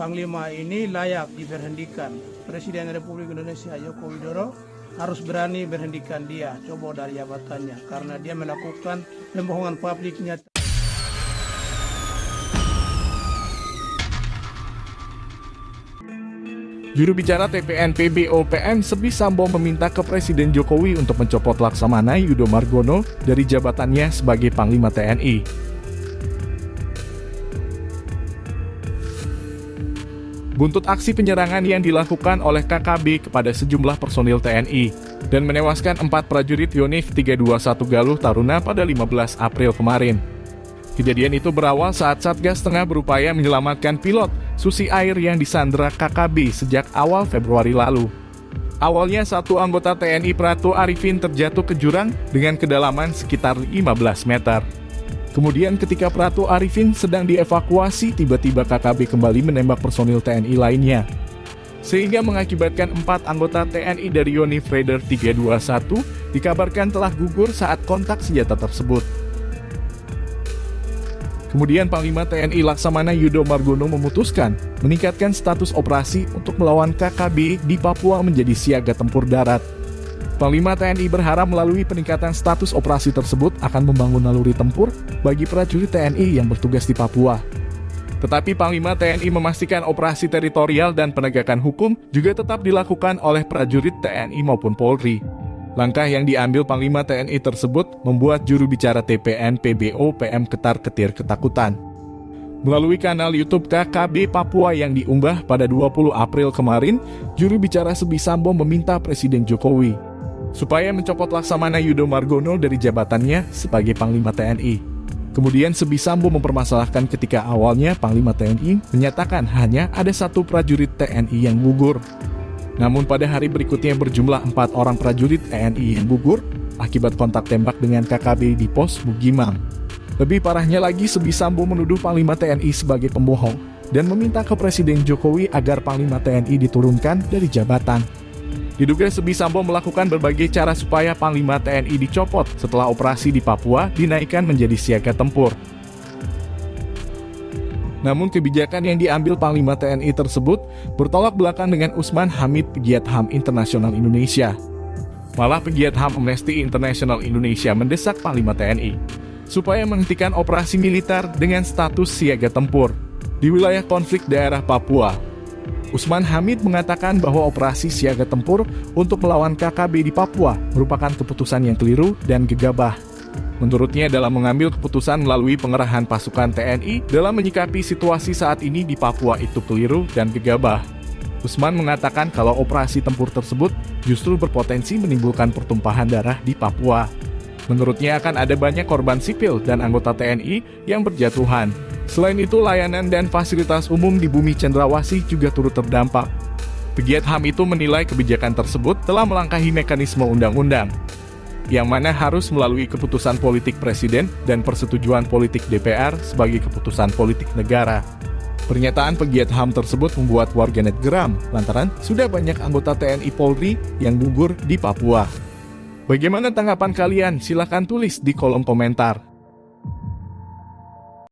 Panglima ini layak diberhentikan. Presiden Republik Indonesia Joko Widodo harus berani berhentikan dia, coba dari jabatannya, karena dia melakukan pembohongan publiknya. Juru bicara TPN PBOPM Sebi Sambo meminta ke Presiden Jokowi untuk mencopot Laksamana Yudo Margono dari jabatannya sebagai Panglima TNI. Buntut aksi penyerangan yang dilakukan oleh KKB kepada sejumlah personil TNI dan menewaskan 4 prajurit Yonif 321 Galuh Taruna pada 15 April kemarin. Kejadian itu berawal saat Satgas tengah berupaya menyelamatkan pilot Susi Air yang disandra KKB sejak awal Februari lalu. Awalnya satu anggota TNI Pratu Arifin terjatuh ke jurang dengan kedalaman sekitar 15 meter. Kemudian ketika Pratu Arifin sedang dievakuasi, tiba-tiba KKB kembali menembak personil TNI lainnya. Sehingga mengakibatkan 4 anggota TNI dari Yonif Raider 321 dikabarkan telah gugur saat kontak senjata tersebut. Kemudian Panglima TNI Laksamana Yudo Margono memutuskan meningkatkan status operasi untuk melawan KKB di Papua menjadi siaga tempur darat. Panglima TNI berharap melalui peningkatan status operasi tersebut akan membangun naluri tempur bagi prajurit TNI yang bertugas di Papua. Tetapi Panglima TNI memastikan operasi teritorial dan penegakan hukum juga tetap dilakukan oleh prajurit TNI maupun Polri. Langkah yang diambil Panglima TNI tersebut membuat juru bicara TPN PBOPM ketar-ketir ketakutan. Melalui kanal YouTube KKB Papua yang diunggah pada 20 April kemarin, juru bicara Sebi Sambo meminta Presiden Jokowi supaya mencopot Laksamana Yudo Margono dari jabatannya sebagai Panglima TNI. Kemudian Sebi Sambo mempermasalahkan ketika awalnya Panglima TNI menyatakan hanya ada 1 prajurit TNI yang gugur. Namun pada hari berikutnya berjumlah 4 orang prajurit TNI yang gugur akibat kontak tembak dengan KKB di pos Bugimang. Lebih parahnya lagi, Sebi Sambo menuduh Panglima TNI sebagai pembohong dan meminta ke Presiden Jokowi agar Panglima TNI diturunkan dari jabatan. Diduga Sebi Sambo melakukan berbagai cara supaya Panglima TNI dicopot setelah operasi di Papua dinaikkan menjadi siaga tempur. Namun kebijakan yang diambil Panglima TNI tersebut bertolak belakang dengan Usman Hamid, pegiat HAM Internasional Indonesia. Malah pegiat HAM Amnesty International Indonesia mendesak Panglima TNI supaya menghentikan operasi militer dengan status siaga tempur di wilayah konflik daerah Papua. Usman Hamid mengatakan bahwa operasi siaga tempur untuk melawan KKB di Papua merupakan keputusan yang keliru dan gegabah. Menurutnya, dalam mengambil keputusan melalui pengerahan pasukan TNI dalam menyikapi situasi saat ini di Papua itu keliru dan gegabah. Usman mengatakan kalau operasi tempur tersebut justru berpotensi menimbulkan pertumpahan darah di Papua. Menurutnya akan ada banyak korban sipil dan anggota TNI yang berjatuhan. Selain itu, layanan dan fasilitas umum di Bumi Cendrawasih juga turut terdampak. Pegiat HAM itu menilai kebijakan tersebut telah melangkahi mekanisme undang-undang, yang mana harus melalui keputusan politik Presiden dan persetujuan politik DPR sebagai keputusan politik negara. Pernyataan pegiat HAM tersebut membuat warganet geram lantaran sudah banyak anggota TNI Polri yang gugur di Papua. Bagaimana tanggapan kalian? Silahkan tulis di kolom komentar.